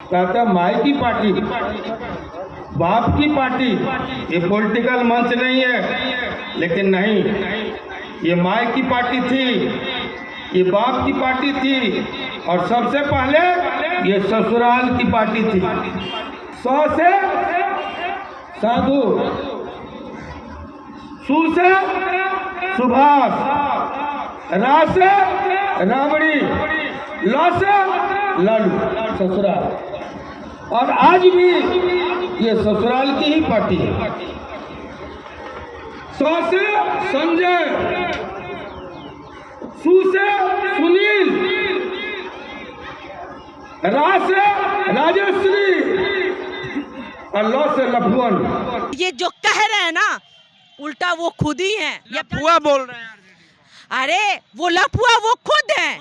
कहता माई की पार्टी, बाप की पार्टी, ये पॉलिटिकल मंच नहीं है। लेकिन नहीं, ये माई की पार्टी थी, ये बाप की पार्टी थी, और सबसे पहले ये ससुराल की पार्टी थी। सौ से साधु, सु से सुभाष, रा से राबड़ी, ल से लालू, ससुराल। और आज भी ये ससुराल की ही पार्टी है। सौ से संजय, सु से सुनील, रा से राजश्री, और ल से लखुअन। ये जो कह रहे हैं ना, उल्टा वो खुद ही हैं। ये लफुआ बोल रहे हैं। अरे वो लफुआ वो खुद है,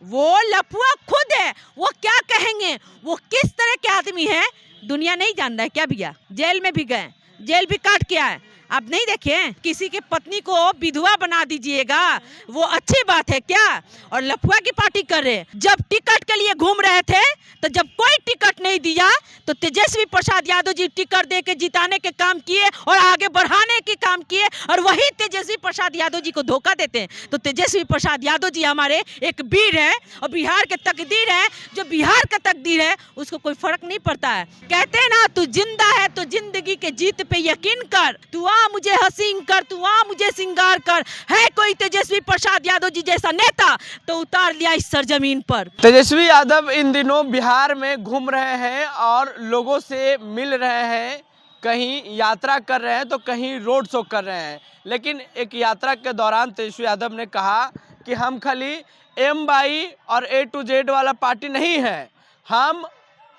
वो लफुआ खुद है। वो क्या कहेंगे, वो किस तरह के आदमी हैं दुनिया नहीं जान रहा है क्या भैया। जेल में भी गए, जेल भी काट के आए। आप नहीं देखे किसी के पत्नी को विधवा बना दीजिएगा, वो अच्छी बात है क्या। और लफुआ की पार्टी कर रहे, जब टिकट के लिए घूम रहे थे तो जब कोई टिकट नहीं दिया तो तेजस्वी प्रसाद यादव जी टिकट दे के जिताने के काम किए और आगे बढ़ाने के काम किए। और वही तेजस्वी प्रसाद यादव जी को धोखा देते हैं। तो तेजस्वी प्रसाद यादव जी हमारे एक वीर है और बिहार के तकदीर है। जो बिहार का तकदीर है उसको कोई फर्क नहीं पड़ता है। कहते हैं ना, तू जिंदा है तो जिंदगी के जीत पे यकीन कर, तू आ मुझे हसीन कर, तू आ मुझे सिंगार कर। है कोई तेजस्वी प्रसाद यादव जी जैसा नेता तो उतार लिया इस सरजमीन पर। तेजस्वी यादव इन दिनों बिहार में घूम रहे हैं और लोगों से मिल रहे हैं, कहीं यात्रा कर रहे हैं तो कहीं रोड शो कर रहे हैं। लेकिन एक यात्रा के दौरान तेजस्वी यादव ने कहा कि हम खाली एम बाई और ए टू जेड वाला पार्टी नहीं है, हम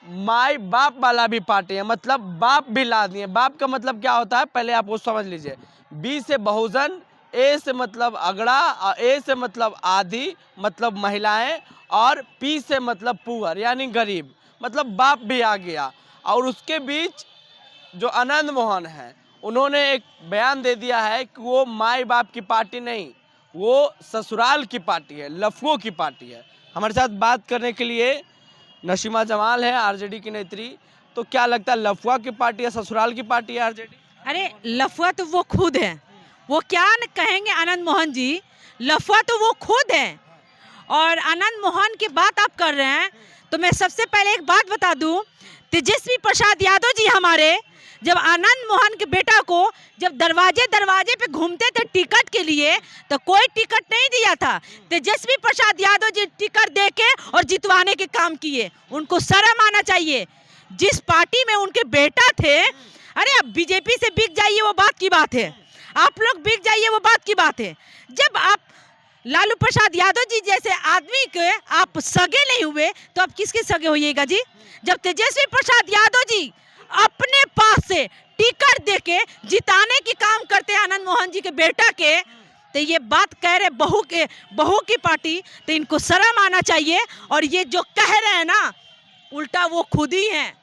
माई बाप वाला भी पार्टी है। मतलब बाप भी ला दिए। बाप का मतलब क्या होता है पहले आप वो समझ लीजिए। बी से बहुजन, ए से मतलब अगड़ा, और ए से मतलब आधी मतलब महिलाएं, और पी से मतलब पुअर यानी गरीब, मतलब बाप भी आ गया। और उसके बीच जो आनंद मोहन है उन्होंने एक बयान दे दिया है कि वो माई बाप की पार्टी नहीं, वो ससुराल की पार्टी है, लफुओं की पार्टी है। हमारे साथ बात करने के लिए नसीमा जमाल है, आरजेडी की नेत्री। तो क्या लगता है, लफुआ की पार्टी है, ससुराल की पार्टी है आरजेडी? अरे लफुआ तो वो खुद है, वो क्या न कहेंगे आनंद मोहन जी, लफुआ तो वो खुद है। और आनंद मोहन की बात आप कर रहे हैं तो मैं सबसे पहले एक बात बता दूं, तेजस्वी प्रसाद यादव जी हमारे जब आनंद मोहन के बेटा को जब दरवाजे दरवाजे पे घूमते थे टिकट के लिए तो कोई टिकट नहीं दिया था। तेजस्वी प्रसाद यादव जी टिकट देके और जितवाने के काम किए। उनको शर्म आना चाहिए। जिस पार्टी में उनके बेटा थे, अरे अब बीजेपी से बिक जाइए वो बात की बात है, आप लोग बिक जाइए वो बात की बात है। जब आप लालू प्रसाद यादव जी जैसे आदमी के आप सगे नहीं हुए तो आप किसके सगे होइएगा जी। जब तेजस्वी प्रसाद यादव जी अपने पास से टिकट देके जिताने की काम करते हैं आनंद मोहन जी के बेटा के, तो ये बात कह रहे बहू की पार्टी, तो इनको शर्म आना चाहिए। और ये जो कह रहे हैं ना, उल्टा वो खुद ही हैं।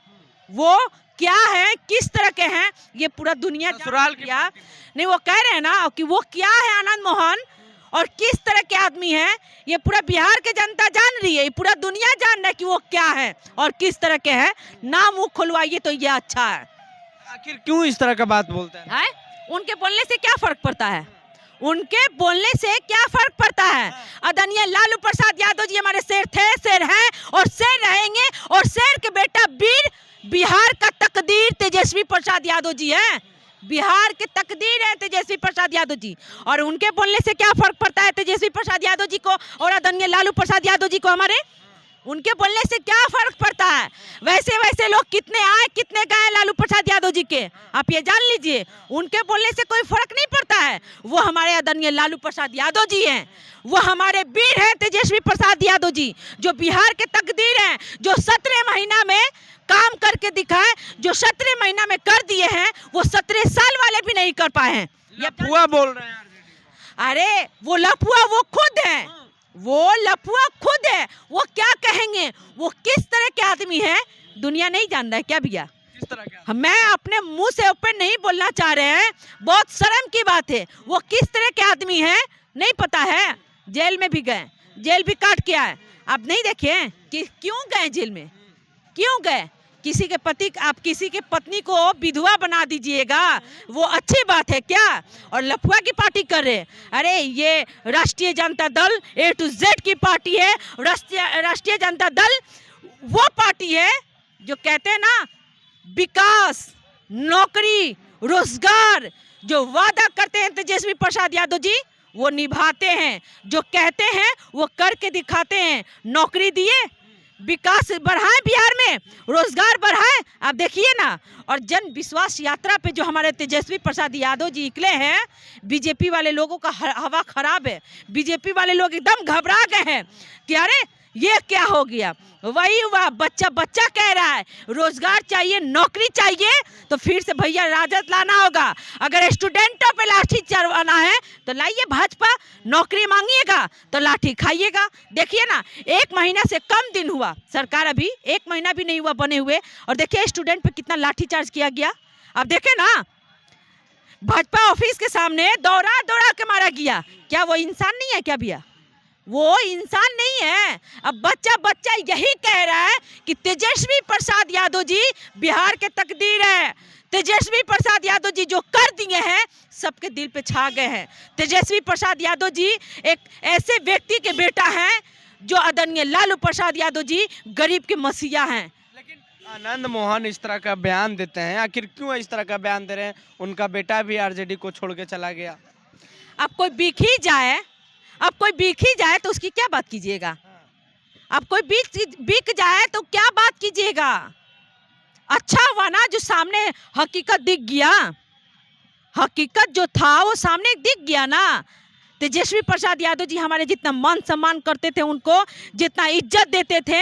वो क्या है, किस तरह के हैं, ये पूरा दुनिया ससुराल की क्या नहीं, वो कह रहे हैं ना कि वो क्या है आनंद मोहन और किस तरह के आदमी हैं, ये पूरा बिहार के जनता जान रही है, ये पूरा दुनिया जान रहा है कि वो क्या है और किस तरह के हैं। नाम मुंह खुलवाइए तो ये अच्छा है। आखिर क्यों इस तरह का बात बोलते हैं? उनके बोलने से क्या फर्क पड़ता है, उनके बोलने से क्या फर्क पड़ता है। आदरणीय लालू प्रसाद यादव जी हमारे शेर थे, शेर हैं और शेर रहेंगे। और शेर के बेटा वीर, बिहार का तकदीर तेजस्वी प्रसाद यादव जी हैं। बिहार के तकदीर है तेजस्वी प्रसाद यादव जी। और उनके बोलने से क्या फर्क पड़ता है तेजस्वी प्रसाद यादव जी को और आदरणीय लालू प्रसाद यादव जी को हमारे, उनके बोलने से क्या फर्क पड़ता है। वैसे वैसे लोग कितने आए कितने गए लालू प्रसाद यादव जी के, आप ये जान लीजिए। उनके बोलने से कोई फर्क नहीं पड़ता है। वो हमारे आदरणीय लालू प्रसाद यादव जी हैं, वो हमारे वीर हैं तेजस्वी प्रसाद यादव जी, जो बिहार के तकदीर हैं, जो 17 महीना में काम करके दिखाए, जो 17 महीना में कर दिए हैं वो 17 साल वाले भी नहीं कर पाए हैं। लफुआ बोल रहे हैं आरजेडी। अरे वो लफुआ वो खुद है, वो लफुआ खुद है। वो क्या कहेंगे, वो किस तरह के आदमी हैं दुनिया नहीं जान रहा है क्या भैया। किस तरह का? मैं अपने मुंह से ऊपर नहीं बोलना चाह रहे हैं, बहुत शर्म की बात है। वो किस तरह के आदमी हैं नहीं पता है। जेल में भी गए, जेल भी काट के आए। आप नहीं देखे कि क्यों गए जेल में, क्यों गए? किसी के पति, आप किसी के पत्नी को विधवा बना दीजिएगा, वो अच्छी बात है क्या? और लफुआ की पार्टी कर रहे? अरे ये राष्ट्रीय Janata Dal A to Z की पार्टी है। राष्ट्रीय जनता दल वो पार्टी है जो कहते हैं ना, विकास, नौकरी, रोजगार, जो वादा करते हैं तेजस्वी प्रसाद यादव जी वो निभाते हैं, जो कहते हैं वो करके दिखाते हैं। नौकरी दिए, विकास बढ़ाएं, बिहार में रोजगार बढ़ाएं, आप देखिए ना। और जन विश्वास यात्रा पे जो हमारे तेजस्वी प्रसाद यादव जी निकले हैं, बीजेपी वाले लोगों का हवा खराब है। बीजेपी वाले लोग एकदम घबरा गए हैं कि अरे ये क्या हो गया। वही हुआ, बच्चा कह रहा है रोजगार चाहिए, नौकरी चाहिए, तो फिर से भैया राजद लाना होगा। अगर स्टूडेंटों पे लाठी चलवाना है तो लाइए भाजपा, नौकरी मांगिएगा तो लाठी खाइएगा। देखिए ना, 1 महीना से कम दिन हुआ, सरकार अभी 1 महीना भी नहीं हुआ बने हुए, और देखिए स्टूडेंट पे कितना लाठी चार्ज किया गया। अब देखे ना, भाजपा ऑफिस के सामने दौड़ा के मारा गया। क्या वो इंसान नहीं है क्या भैया? वो इंसान नहीं है। अब बच्चा यही कह रहा है कि तेजस्वी प्रसाद यादव जी बिहार के तकदीर है। तेजस्वी प्रसाद यादव जी जो कर दिए हैं सबके दिल पे छा गए हैं। तेजस्वी प्रसाद यादव जी एक ऐसे व्यक्ति के बेटा हैं जो आदरणीय लालू प्रसाद यादव जी गरीब के मसीहा हैं। लेकिन आनंद मोहन इस तरह का बयान देते हैं, आखिर क्यों इस तरह का बयान दे रहे हैं? उनका बेटा भी आरजेडी को छोड़ के चला गया। अब कोई बिक ही जाए तो उसकी क्या बात कीजिएगा? अब कोई बिक जाए तो क्या बात कीजिएगा? अच्छा हुआ ना जो सामने हकीकत दिख गया। हकीकत जो था वो सामने दिख गया ना। तेजस्वी प्रसाद यादव जी हमारे जितना मान सम्मान करते थे, उनको जितना इज्जत देते थे,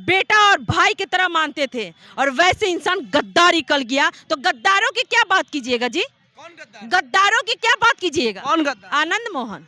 बेटा और भाई की तरह मानते थे, और वैसे इंसान गद्दार निकल गया। तो गद्दारों की क्या बात कीजिएगा जी? कौन गद्दार? गद्दारों की क्या बात कीजिएगा? कौन गद्दार? आनंद मोहन।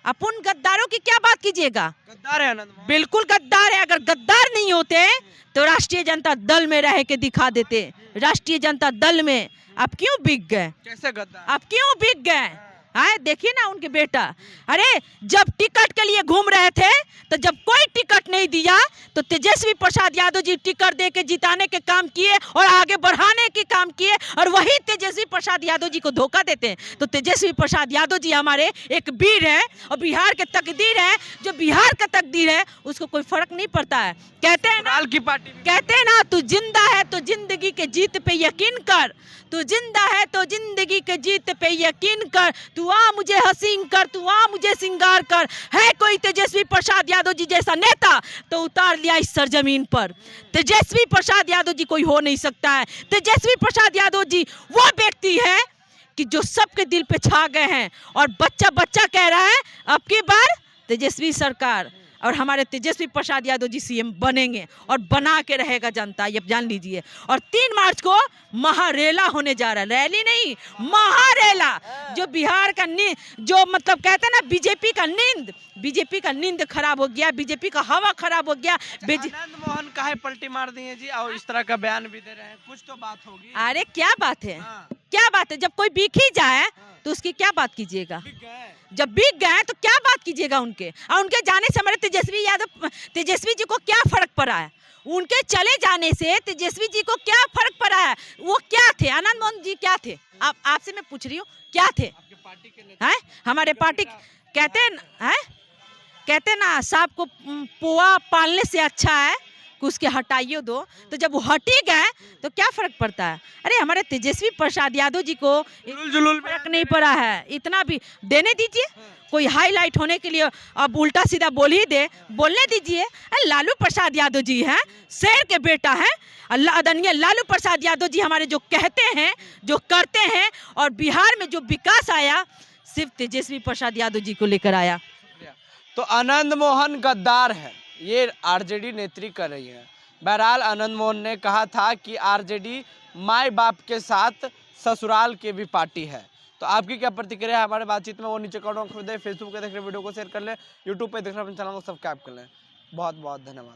अपन गद्दारों की क्या बात कीजिएगा? गद्दार है आनंद मोहन। बिल्कुल गद्दार है। अगर गद्दार नहीं होते तो राष्ट्रीय जनता दल में रह के दिखा देते। राष्ट्रीय जनता दल में आप क्यों बिक गए? कैसे गद्दार? आप क्यों बिक गए? हाँ, देखिए ना उनके बेटा, अरे जब टिकट के लिए घूम रहे थे तो जब कोई टिकट नहीं दिया तो तेजस्वी प्रसाद यादव जी टिकट दे के जिताने के काम किए और आगे बढ़ाने के काम किए, और वही तेजस्वी प्रसाद यादव जी को धोखा देते हैं। तो तेजस्वी प्रसाद यादव जी हमारे एक वीर है और बिहार के तकदीर है। जो बिहार का तकदीर है उसको कोई फर्क नहीं पड़ता है। कहते हैं ना, की पार्टी कहते हैं ना, तू जिंदा है तो जिंदगी के जीत पे यकीन कर। तू जिंदा है तो जिंदगी के जीत पे यकीन कर। तू आ मुझे हसीन कर, तू आ मुझे सिंगार कर। है कोई तेजस्वी प्रसाद यादव जी जैसा नेता तो उतार लिया इस सरजमीन पर। तेजस्वी प्रसाद यादव जी कोई हो नहीं सकता है। तेजस्वी प्रसाद यादव जी वो व्यक्ति है कि जो सबके दिल पे छा गए हैं। और बच्चा कह रहा है अब की बार तेजस्वी सरकार और हमारे तेजस्वी प्रसाद यादव जी सीएम बनेंगे और बना के रहेगा जनता, ये जान लीजिए। और 3 मार्च को महारेला होने जा रहा है, रैली नहीं, महारेला। जो बिहार का जो मतलब कहते हैं ना, बीजेपी का नींद खराब हो गया, बीजेपी का हवा खराब हो गया। आनंद मोहन काहे पलटी मार दिए जी और इस तरह का बयान भी दे रहे हैं? कुछ तो बात होगी। अरे क्या बात है? हाँ। क्या बात है? जब कोई बिक ही जाए तो उसकी क्या बात कीजिएगा? जब बिक गए तो क्या बात कीजिएगा उनके? और उनके जाने से हमारे तेजस्वी जी को क्या फर्क पड़ा है? उनके चले जाने से तेजस्वी जी को क्या फर्क पड़ा है? वो क्या थे? आनंद मोहन जी क्या थे? आपसे मैं पूछ रही हूँ, क्या थे? आपके पार्टी के नेता हैं? हमारे पार्टी कहते हैं ना, सांप को पोआ पालने से अच्छा है कि उसके हटाइए दो। तो जब वो हट ही गए तो क्या फर्क पड़ता है? अरे हमारे तेजस्वी प्रसाद यादव जी को जुलूल फर्क नहीं पड़ा है, इतना भी देने दीजिए। कोई हाईलाइट होने के लिए अब उल्टा सीधा बोल ही दे, बोलने दीजिए। अरे लालू प्रसाद यादव जी हैं, शेर के बेटा हैं। आदरणीय लालू प्रसाद यादव जी हमारे जो कहते हैं, जो करते हैं, और बिहार में जो विकास आया सिर्फ तेजस्वी प्रसाद यादव जी को लेकर आया। तो आनंद मोहन गद्दार है, ये आरजेडी नेत्री कर रही है। बहरहाल आनंद मोहन ने कहा था कि आरजेडी माई बाप के साथ ससुराल के भी पार्टी है। तो आपकी क्या प्रतिक्रिया है हमारे बातचीत में, वो नीचे कमेंट बॉक्स में दें। फेसबुक पे देख रहे वीडियो को शेयर कर लें, यूट्यूब पे देख रहे अपने चैनल को सब्सक्राइब कर लें। बहुत बहुत धन्यवाद।